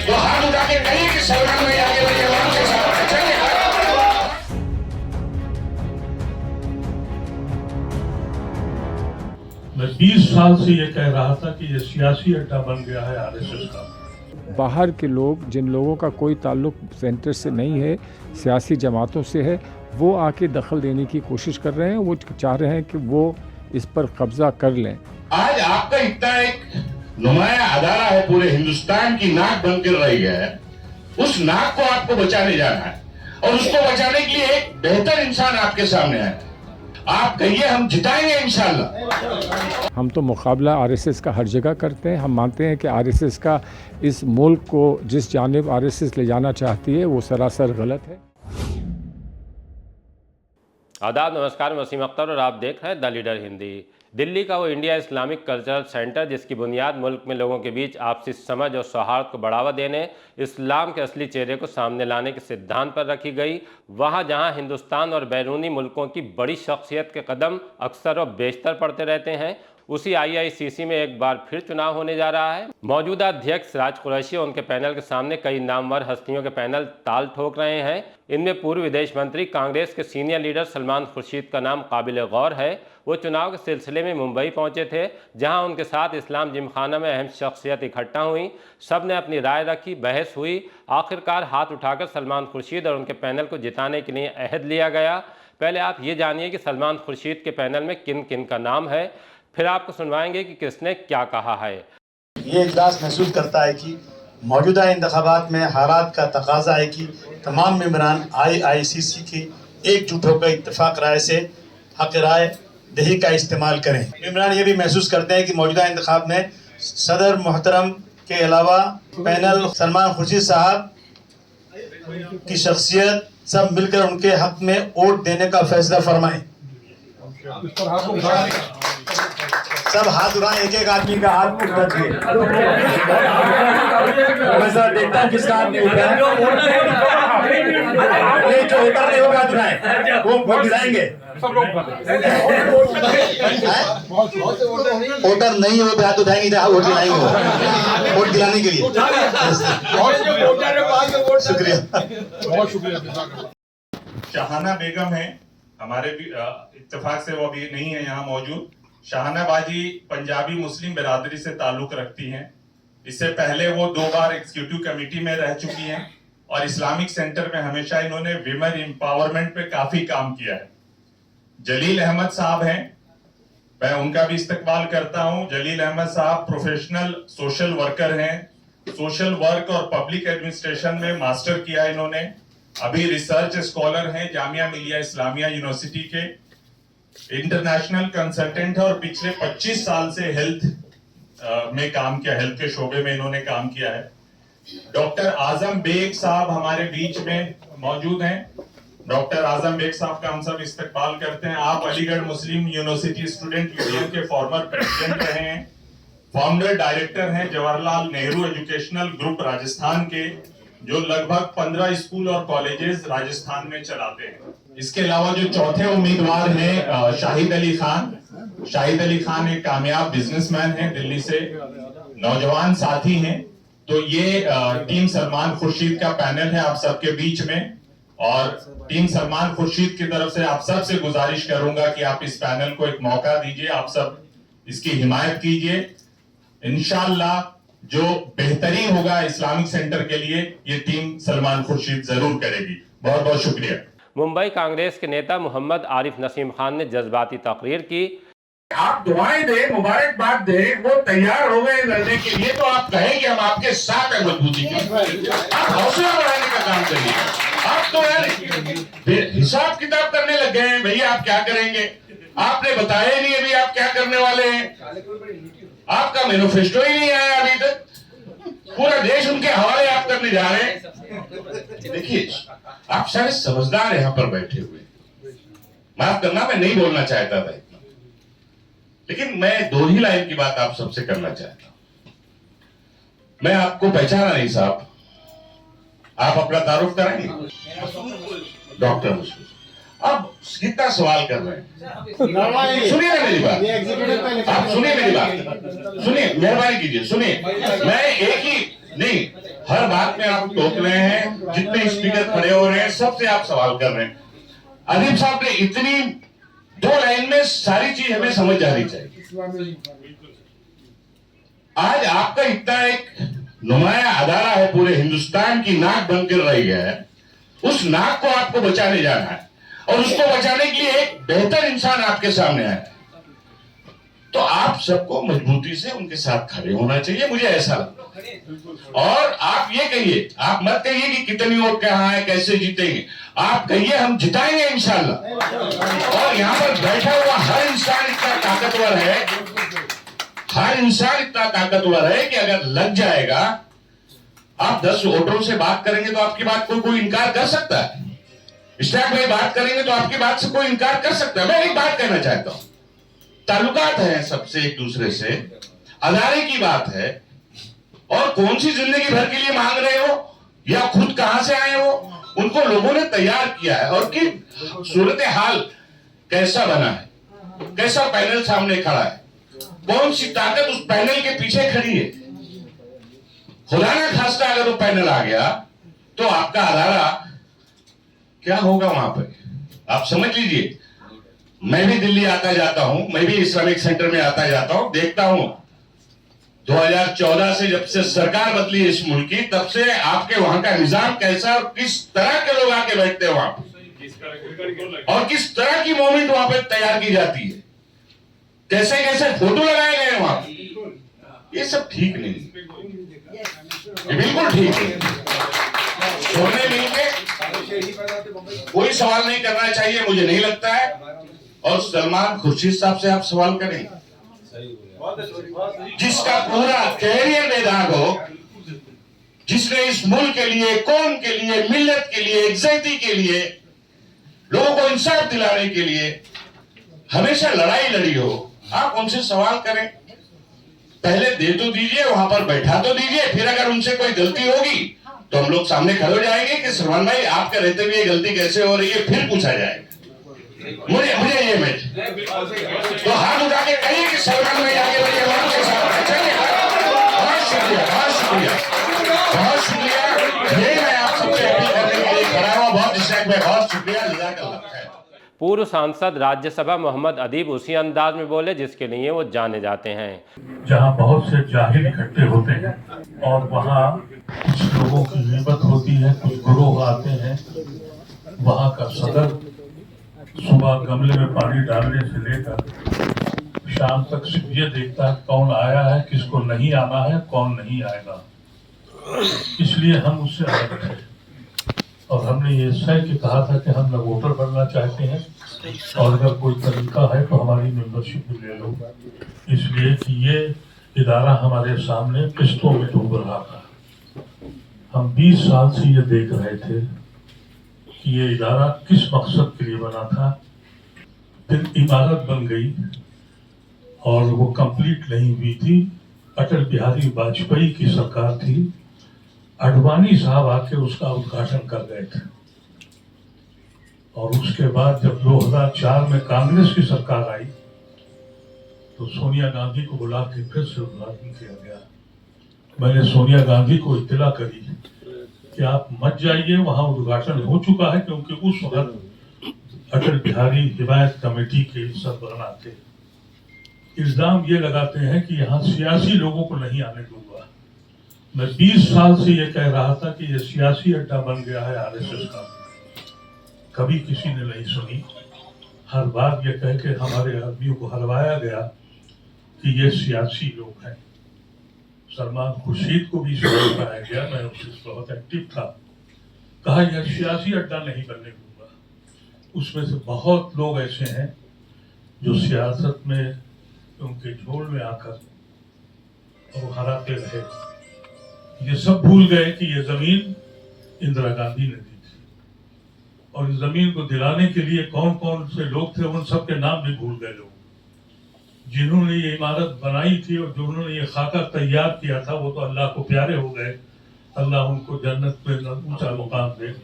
तो हाथ उठा के कहिए कि सलमान भाई आगे बढ़िए, आराम के साथ चलिए। मैं 20 साल से ये कह रहा था कि ये सियासी अड्डा बन गया है आरएसएस का। बाहर के लोग, जिन लोगों का कोई ताल्लुक सेंटर से नहीं है, सियासी जमातों से है, वो आके दखल देने की कोशिश कर रहे हैं। वो चाह रहे हैं कि वो इस पर कब्जा कर लें। आज आपका इतना एक नुमाया अदारा है, पूरे हिंदुस्तान की नाक बनकर रही है, उस नाक को आपको बचाने जाना है और उसको बचाने के लिए एक बेहतर इंसान आपके सामने है। आप कहिए हम जिताएंगे इंशाल्लाह। हम तो मुकाबला आरएसएस का हर जगह करते हैं। हम मानते हैं कि आरएसएस का इस मुल्क को जिस जानिब आरएसएस ले जाना चाहती है वो सरासर गलत है। आदाब, नमस्कार, मैं वसीम अख्तर और आप देख रहे हैं द लीडर हिंदी। दिल्ली का वो इंडिया इस्लामिक कल्चरल सेंटर, जिसकी बुनियाद मुल्क में लोगों के बीच आपसी समझ और सौहार्द को बढ़ावा देने, इस्लाम के असली चेहरे को सामने लाने के सिद्धांत पर रखी गई, वहाँ जहाँ हिंदुस्तान और बैरूनी मुल्कों की बड़ी शख्सियत के कदम अक्सर और बेशतर पड़ते रहते हैं, उसी आईआईसीसी में एक बार फिर चुनाव होने जा रहा है। मौजूदा अध्यक्ष राज कुरैशी और उनके पैनल के सामने कई नामवर हस्तियों के पैनल ताल ठोक रहे हैं। इनमें पूर्व विदेश मंत्री, कांग्रेस के सीनियर लीडर सलमान खुर्शीद का नाम काबिल गौर है। वो चुनाव के सिलसिले में मुंबई पहुंचे थे, जहां उनके साथ इस्लाम जिमखाना में अहम शख्सियत इकट्ठा हुई। सब ने अपनी राय रखी, बहस हुई। आखिरकार हाथ उठाकर सलमान खुर्शीद और उनके पैनल को जिताने के लिए अहद लिया गया। पहले आप ये जानिए कि सलमान खुर्शीद के पैनल में किन किन का नाम है, फिर आपको सुनवाएंगे कि किसने क्या कहा है। ये इजलास महसूस करता है कि मौजूदा इंतखाबात में हालात का तकाजा है कि तमाम मेंबरान आईआईसीसी की एकजुट होकर इत्तेफाक राय से हक राय दही का इस्तेमाल करें। मेंबरान ये भी महसूस करते हैं कि मौजूदा इंतखाब में सदर मोहतरम के अलावा पैनल सलमान खुर्शीद साहब की शख्सियत सब मिलकर उनके हक में वोट देने का फैसला फरमाएं। सब हाथ उठाएं, एक एक आदमी का हाथ उठा दिए। मैं देखता हूँ किसका हाथ नहीं उठा है। नहीं, जो वोटर नहीं होगा उठाए, वो वोट गिराएंगे। वोटर नहीं हो तो हाथ उठाएंगे, जहाँ वोट गिराएंगे वोट गिराने के लिए। शुक्रिया, बहुत शुक्रिया। शाहाना बेगम है हमारे भी इत्तेफाक से, वो अभी नहीं है यहाँ मौजूद। शाहाना बाजी पंजाबी मुस्लिम बिरादरी से ताल्लुक रखती हैं। इससे पहले वो 2 बार एग्जीक्यूटिव कमेटी में रह चुकी हैं और इस्लामिक सेंटर में हमेशा इन्होंने विमेन एम्पावरमेंट पे काफी काम किया है। जलील अहमद साहब हैं, मैं उनका भी इस्तकबाल करता हूं। जलील अहमद साहब प्रोफेशनल सोशल वर्कर हैं। सोशल वर्क और पब्लिक एडमिनिस्ट्रेशन में मास्टर किया इन्होंने। अभी रिसर्च स्कॉलर हैं जामिया मिलिया इस्लामिया यूनिवर्सिटी के। इंटरनेशनल कंसल्टेंट है और पिछले 25 साल से हेल्थ में काम किया, हेल्थ के शोबे में इन्होंने काम किया है। डॉक्टर आजम बेग साहब हमारे बीच में मौजूद हैं। डॉक्टर आजम बेग साहब का हम सब इस्तकबाल करते हैं। आप अलीगढ़ मुस्लिम यूनिवर्सिटी स्टूडेंट यूनियन के फॉर्मर प्रेसिडेंट रहे हैं, फाउंडर डायरेक्टर हैं जवाहरलाल नेहरू एजुकेशनल ग्रुप राजस्थान के, जो लगभग 15 स्कूल और कॉलेजेस राजस्थान में चलाते हैं। इसके अलावा जो चौथे उम्मीदवार हैं शाहिद अली खान। शाहिद अली खान एक कामयाब बिजनेसमैन हैं, दिल्ली से नौजवान साथी हैं। तो ये टीम सलमान खुर्शीद का पैनल है आप सबके बीच में, और टीम सलमान खुर्शीद की तरफ से आप सब से गुजारिश करूंगा कि आप इस पैनल को एक मौका दीजिए, आप सब इसकी हिमायत कीजिए। इंशाअल्लाह जो बेहतरीन होगा इस्लामिक सेंटर के लिए, ये टीम सलमान खुर्शीद जरूर करेगी। बहुत बहुत शुक्रिया। मुंबई कांग्रेस के नेता मोहम्मद आरिफ नसीम खान ने जज्बाती तकरीर की। आप दुआएं दे, मुबारकबाद दे, वो तैयार हो गए लड़ने के लिए, तो आप कहें कि हम आपके साथ हैं मजबूती के। आप हौसला बढ़ाने का काम करिए। आप तो यार हिसाब किताब करने लग गए हैं, भैया आप क्या करेंगे, आपने बताया नहीं अभी आप क्या करने वाले हैं। आपका मैनिफेस्टो ही नहीं आया अभी तक, पूरा देश उनके हवाले आप करने जा रहे हैं। देखिए, आप सारे समझदार यहां पर बैठे हुए, माफ करना मैं नहीं बोलना चाहता था इतना, लेकिन मैं 2 ही लाइन की बात आप सबसे करना चाहता हूं। मैं आपको पहचाना नहीं साहब, आप अपना तारुफ कराएंगे। डॉक्टर मुस्लिम, अब कितना सवाल कर रहे हैं, सुनिए ना मेरी बात, आप सुनिए मेरी बात, सुनिए, मेहरबानी कीजिए, सुनिए। मैं एक ही नहीं, हर बात में आप टोक रहे हैं, जितने स्पीकर खड़े हो रहे हैं सबसे आप सवाल कर रहे हैं। अदीब साहब ने इतनी 2 लाइन में सारी चीज हमें समझ जानी चाहिए। आज आपका इतना एक नुमाया अदारा है, पूरे हिंदुस्तान की नाक बनकर रही है, उस नाक को आपको बचाने जाना है और उसको बचाने के लिए एक बेहतर इंसान आपके सामने आया, तो आप सबको मजबूती से उनके साथ खड़े होना चाहिए, मुझे ऐसा लगता है। और आप ये कहिए, आप मत कहिए कि कितनी वोट कहाँ है, कैसे जीतेंगे, आप कहिए हम जिताएंगे इंशाल्लाह। और यहाँ पर बैठा हुआ हर इंसान इतना ताकतवर है, हर इंसान इतना ताकतवर है कि अगर लग जाएगा, आप 10 वोटरों से बात करेंगे तो आपकी बात कोई इनकार कर सकता है? इश्तियाक भाई बात करेंगे तो आपकी बात से कोई इनकार कर सकता है? मैं एक बात कहना चाहता हूं, ताल्लुकात हैं सबसे एक दूसरे से, अदारे की बात है, और कौन सी जिंदगी भर के लिए मांग रहे हो या खुद कहां से आए हो, उनको लोगों ने तैयार किया है। और कि सूरत हाल कैसा बना है, कैसा पैनल सामने खड़ा है, कौन सी ताकत उस पैनल के पीछे खड़ी है। खुदा ना खास्ता अगर वो पैनल आ गया तो आपका अदारा क्या होगा वहां पर, आप समझ लीजिए। मैं भी दिल्ली आता जाता हूं, मैं भी इस्लामिक सेंटर में आता जाता हूं, देखता हूं 2014 से जब से सरकार बदली इस मुल्क की, तब से आपके वहां का निजाम कैसा और किस तरह के लोग आके बैठते हैं वहां पर, और किस तरह की मूवमेंट वहां पर तैयार की जाती है, कैसे कैसे फोटो लगाए गए वहां पर, ये सब ठीक नहीं, ये बिल्कुल ठीक नहीं। सोने मिलके कोई सवाल नहीं करना चाहिए, मुझे नहीं लगता है। और सलमान खुर्शीद साहब से आप सवाल करें, जिसका पूरा कैरियर बेदाग हो, जिसने इस मुल्क के लिए, कौम के लिए, मिल्लत के लिए, इज्जती के लिए, लोगों को इंसाफ दिलाने के लिए हमेशा लड़ाई लड़ी हो, आप उनसे सवाल करें। पहले दे तो दीजिए, वहां पर बैठा तो दीजिए, फिर अगर उनसे कोई गलती होगी तो हम लोग सामने खड़े हो जाएंगे कि सलमान भाई आपके रहते हुए गलती कैसे हो रही है, फिर पूछा जाएगा। मुझे ये मैच तो हाथ उठा के कहिए कि सलमान भाई आगे बढ़िए, बहुत शुक्रिया, बहुत शुक्रिया, बहुत शुक्रिया। ये मैं आप सबसे अपील करने के लिए खड़ा हुआ, बहुत इश्तियाक भाई, बहुत शुक्रिया, जज़ाकल्लाह खैर। पूर्व सांसद राज्यसभा मोहम्मद अदीब उसी अंदाज में बोले जिसके लिए वो जाने जाते हैं। जहाँ बहुत से जाहिल इकट्ठे होते हैं और वहाँ कुछ लोगों की गिबत होती है, कुछ गिरोह आते हैं, वहाँ का सदर सुबह गमले में पानी डालने से लेकर शाम तक सिर्फ ये देखता है कौन आया है, किसको नहीं आना है, कौन नहीं आएगा। इसलिए हम उससे अलग थे और हमने ये तय के कहा था कि हम न वोटर बनना चाहते हैं और अगर कोई तरीका है तो हमारी मेंबरशिप भी ले लो, इसलिए कि ये इदारा हमारे सामने किस्तों में डूब रहा था। हम 20 साल से ये देख रहे थे कि ये इदारा किस मकसद के लिए बना था। फिर इमारत बन गई और वो कंप्लीट नहीं हुई थी। अटल बिहारी वाजपेयी की सरकार थी, अडवाणी साहब आके उसका उद्घाटन कर गए थे और उसके बाद जब 2004 में कांग्रेस की सरकार आई तो सोनिया गांधी को बुला के फिर से उद्घाटन किया गया। मैंने सोनिया गांधी को इत्तला करी कि आप मत जाइए, वहां उद्घाटन हो चुका है, क्योंकि उस वक्त अटल बिहारी हिमायत कमेटी के सरबराह थे। इल्जाम ये लगाते हैं कि यहाँ सियासी लोगों को नहीं आने दूंगा। मैं 20 साल से ये कह रहा था कि ये सियासी अड्डा बन गया है आरएसएस का, कभी किसी ने नहीं सुनी। हर बार ये कह के हमारे आदमियों को हरवाया गया कि ये सियासी लोग हैं। सलमान खुर्शीद को भी इसमें बताया गया, मैं उससे बहुत एक्टिव था, कहा यह सियासी अड्डा नहीं बनने दूंगा। उसमें से बहुत लोग ऐसे हैं जो सियासत में उनके झोल में आकर और हराते रहे। ये सब भूल गए कि ये जमीन इंदिरा गांधी ने दी थी और इस जमीन को दिलाने के लिए कौन कौन से लोग थे उन सब के नाम भी भूल गए लोग। जिन्होंने ये इमारत बनाई थी और जिन्होंने ये खाका तैयार किया था वो तो अल्लाह को प्यारे हो गए, अल्लाह उनको जन्नत में ऊंचा मुकाम दे।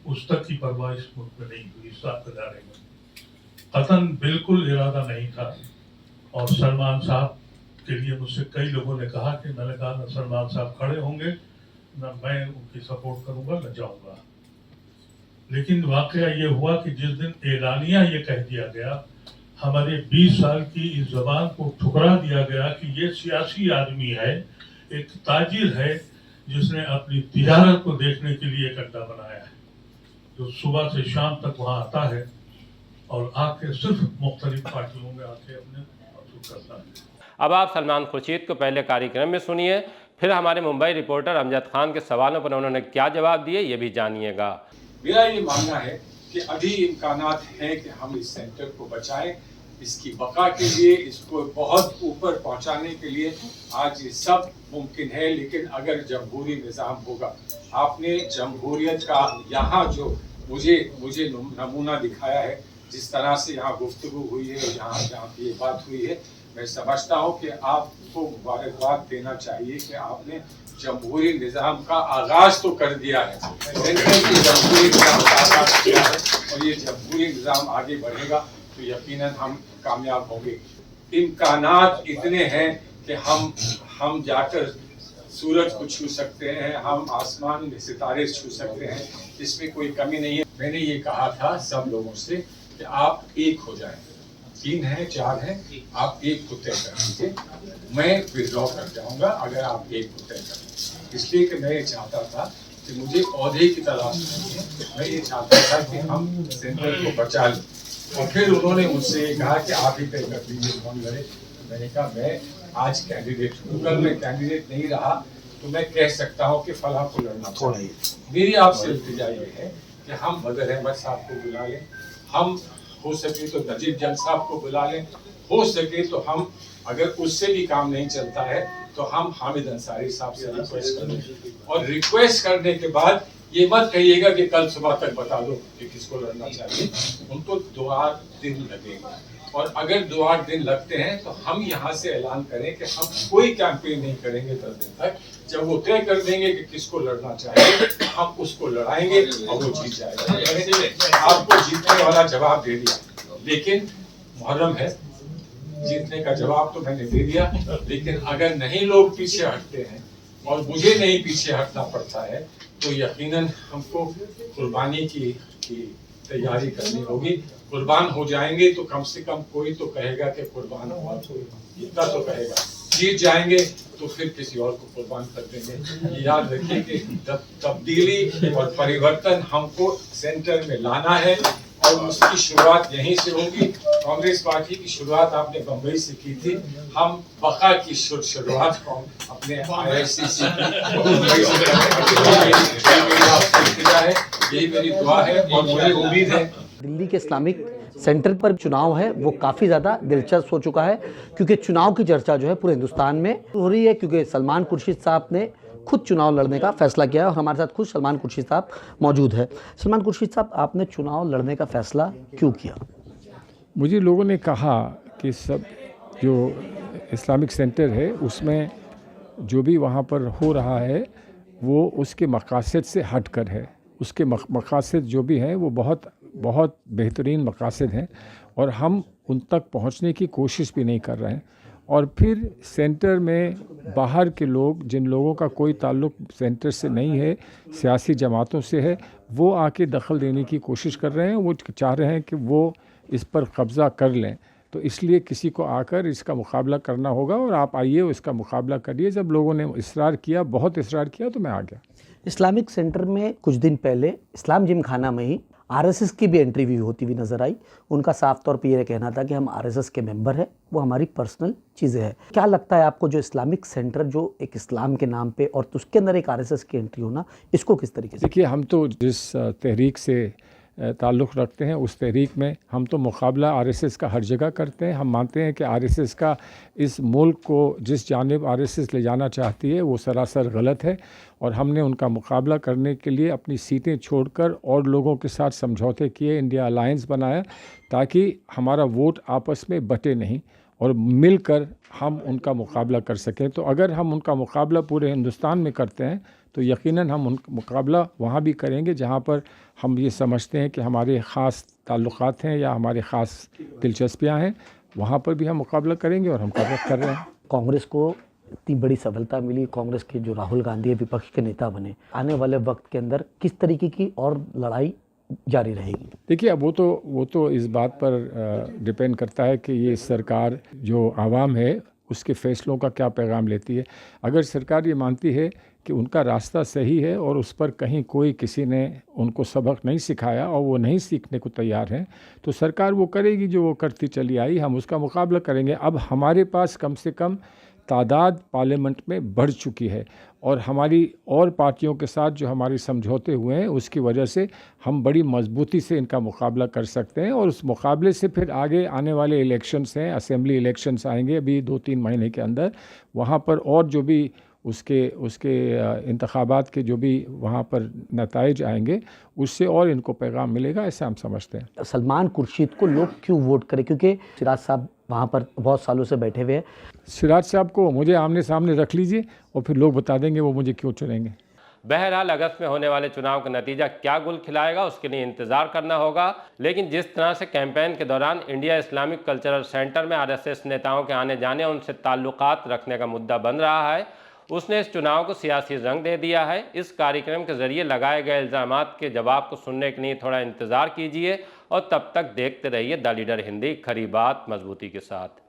उस तक की परवाह इस मुल्क में नहीं हुई। साथ इदारे में कतन बिल्कुल इरादा नहीं था और सलमान साहब के लिए मुझसे कई लोगों ने कहा कि मैंने कहा न सलमान साहब खड़े होंगे, न मैं उनकी सपोर्ट करूंगा, न जाऊंगा। लेकिन वाकया ये हुआ कि जिस दिन एलानिया ये कह दिया गया, हमारे 20 साल की इस जबान को ठुकरा दिया गया कि ये सियासी आदमी है, एक ताजिर है जिसने अपनी तिजारत को देखने के लिए एक अड्डा बनाया है, जो सुबह से शाम तक वहाँ आता है और आके सिर्फ मुख्तलिफ पार्टियों में आके अपने मकसूद करता है। अब आप सलमान खुर्शीद को पहले कार्यक्रम में सुनिए, फिर हमारे मुंबई रिपोर्टर अमजद खान के सवालों पर उन्होंने क्या जवाब दिए ये भी जानिएगा। मेरा ये मानना है कि अभी इम्कानात हैं कि हम इस सेंटर को बचाएं, इसकी बका के लिए, इसको बहुत ऊपर पहुंचाने के लिए आज ये सब मुमकिन है। लेकिन अगर जमहूरी निज़ाम होगा, आपने जमहूरियत का यहाँ जो मुझे नमूना दिखाया है, जिस तरह से यहाँ गुफ्तगू हुई है, जहाँ ये बात हुई है, मैं समझता हूँ कि आपको मुबारकबाद देना चाहिए कि आपने जमहूरी निज़ाम का आगाज़ तो कर दिया है, जमहूरी निज़ाम का आगाज़ किया है, और ये जमहूरी निज़ाम आगे बढ़ेगा तो यकीनन हम कामयाब होंगे। इम्कानात इतने हैं कि हम जाकर सूरज को छू सकते हैं, हम आसमान में सितारे छू सकते हैं, इसमें कोई कमी नहीं है। मैंने ये कहा था सब लोगों से कि आप एक हो जाएं, 3 हैं 4 हैं, आप एक को तय कर दीजिए, मैं विड्रॉ कर जाऊंगा अगर आप एक को तय कर दीजिए। इसलिए कि मैं ये चाहता था कि मुझे औहदे की तलाश नहीं है, मैं ये चाहता था कि हम सेंटर को बचा लें। और फिर उन्होंने मुझसे ये कहा कि आप ही तय कर दीजिए कौन लड़े। मैंने कहा मैं आज कैंडिडेट हूँ, कल मैं कैंडिडेट नहीं रहा तो मैं कह सकता हूँ कि फलां को लड़ना चाहिए। मेरी आपसे इल्तिजा ये है कि हम बदर अहमद साहब को बुला लें, हम हो सके तो नजीब जंग साहब को बुला लें, हो सके तो हम अगर उससे भी काम नहीं चलता है तो हम हामिद अंसारी साहब से रिक्वेस्ट कर लें। और रिक्वेस्ट करने के बाद ये मत कहिएगा कि कल सुबह तक बता दो कि किसको लड़ना चाहिए, उनको 2-8 दिन लगेंगे। और अगर 2-8 दिन लगते हैं तो हम यहाँ से ऐलान करें कि हम कोई कैंपेन नहीं करेंगे 10 दिन तक। जब वो तय कर देंगे कि किसको लड़ना चाहिए, हम उसको लड़ाएंगे और वो जीत जाएगा। आपको जीतने वाला जवाब दे दिया, लेकिन मुहर्रम है, जीतने का जवाब तो मैंने दे दिया। लेकिन अगर नहीं लोग पीछे हटते हैं और मुझे नहीं पीछे हटना पड़ता है तो यकीनन हमको कुर्बानी की तैयारी करनी होगी। कुर्बान हो जाएंगे तो कम से कम कोई तो कहेगा कि कुर्बान हुआ, कोई इतना तो कहेगा। जीत जाएंगे तो फिर किसी और को कुर्बान कर देंगे। ये याद रखिए कि तब्दीली और परिवर्तन हमको सेंटर में लाना है और उसकी शुरुआत यहीं से होगी। कांग्रेस पार्टी की शुरुआत आपने बम्बई से की थी, हम बका की शुरुआत अपने IICC यही मेरी दुआ है और मुझे उम्मीद है। दिल्ली के इस्लामिक सेंटर पर चुनाव है वो काफ़ी ज़्यादा दिलचस्प हो चुका है, क्योंकि चुनाव की चर्चा जो है पूरे हिंदुस्तान में हो रही है, क्योंकि सलमान खुर्शीद साहब ने खुद चुनाव लड़ने का फैसला किया है और हमारे साथ खुद सलमान खुर्शीद साहब मौजूद है। सलमान खुर्शीद साहब, आपने चुनाव लड़ने का फैसला क्यों किया? मुझे लोगों ने कहा कि सब जो इस्लामिक सेंटर है उसमें जो भी वहाँ पर हो रहा है वो उसके मकासद से हट कर है। उसके मकासद जो भी हैं वो बहुत बहुत बेहतरीन मकासद हैं और हम उन तक पहुँचने की कोशिश भी नहीं कर रहे हैं। और फिर सेंटर में बाहर के लोग, जिन लोगों का कोई ताल्लुक़ सेंटर से नहीं है, सियासी जमातों से है, वो आके दखल देने की कोशिश कर रहे हैं। वो चाह रहे हैं कि वो इस पर कब्ज़ा कर लें। तो इसलिए किसी को आकर इसका मुकाबला करना होगा और आप आइए इसका मुकाबला करिए। जब लोगों ने इसरार किया, बहुत इसरार किया, तो मैं आ गया। इस्लामिक सेंटर में कुछ दिन पहले इस्लाम जिम खाना में ही RSS की भी एंट्री भी होती हुई नज़र आई। उनका साफ तौर पे ये कहना था कि हम RSS के मेंबर हैं, वो हमारी पर्सनल चीज़ें हैं। क्या लगता है आपको, जो इस्लामिक सेंटर जो एक इस्लाम के नाम पे और उसके अंदर एक RSS की एंट्री होना, इसको किस तरीके से? देखिए, हम तो जिस तहरीक से ताल्लुक़ रखते हैं उस तहरीक में हम तो मुकाबला RSS का हर जगह करते हैं। हम मानते हैं कि RSS का इस मुल्क को जिस जानिब RSS ले जाना चाहती है वो सरासर गलत है और हमने उनका मुकाबला करने के लिए अपनी सीटें छोड़कर और लोगों के साथ समझौते किए, इंडिया अलायंस बनाया ताकि हमारा वोट आपस में बटे नहीं और मिलकर हम उनका मुकाबला कर सकें। तो अगर हम उनका मुकाबला पूरे हिंदुस्तान में करते हैं तो यकीनन हम उनका मुकाबला वहाँ भी करेंगे जहाँ पर हम ये समझते हैं कि हमारे ख़ास ताल्लुक़ात हैं या हमारे ख़ास दिलचस्पियाँ हैं, वहाँ पर भी हम मुकाबला करेंगे और हम कर रहे हैं। कांग्रेस को इतनी बड़ी सफलता मिली, कांग्रेस के जो राहुल गांधी है विपक्ष के नेता बने, आने वाले वक्त के अंदर किस तरीके की और लड़ाई जारी रहेगी? देखिए, अब वो तो इस बात पर डिपेंड करता है कि ये सरकार जो आवाम है उसके फैसलों का क्या पैगाम लेती है। अगर सरकार ये मानती है कि उनका रास्ता सही है और उस पर कहीं कोई किसी ने उनको सबक नहीं सिखाया और वो नहीं सीखने को तैयार हैं, तो सरकार वो करेगी जो वो करती चली आई, हम उसका मुकाबला करेंगे। अब हमारे पास कम से कम तादाद पार्लियामेंट में बढ़ चुकी है और हमारी और पार्टियों के साथ जो हमारे समझौते हुए हैं उसकी वजह से हम बड़ी मजबूती से इनका मुकाबला कर सकते हैं। और उस मुकाबले से फिर आगे आने वाले इलेक्शंस हैं, असेंबली इलेक्शंस आएंगे अभी 2-3 महीने के अंदर, वहाँ पर और जो भी उसके इंतखाबात के जो भी वहाँ पर नताइज आएंगे उससे और इनको पैगाम मिलेगा, ऐसा हम समझते हैं। सलमान खुर्शीद को लोग क्यों वोट करें? क्योंकि सिराज साहब वहाँ पर बहुत सालों से बैठे हुए हैं। सिराज साहब को मुझे आमने सामने रख लीजिए और फिर लोग बता देंगे वो मुझे क्यों चुनेंगे। बहरहाल अगस्त में होने वाले चुनाव का नतीजा क्या गुल खिलाएगा उसके लिए इंतजार करना होगा। लेकिन जिस तरह से कैंपेन के दौरान इंडिया इस्लामिक कल्चरल सेंटर में आरएसएस नेताओं के आने जाने, उनसे ताल्लुकात रखने का मुद्दा बन रहा है, उसने इस चुनाव को सियासी रंग दे दिया है। इस कार्यक्रम के जरिए लगाए गए इल्जामात के जवाब को सुनने के लिए थोड़ा इंतजार कीजिए और तब तक देखते रहिए द लीडर हिंदी, खरी बात मजबूती के साथ।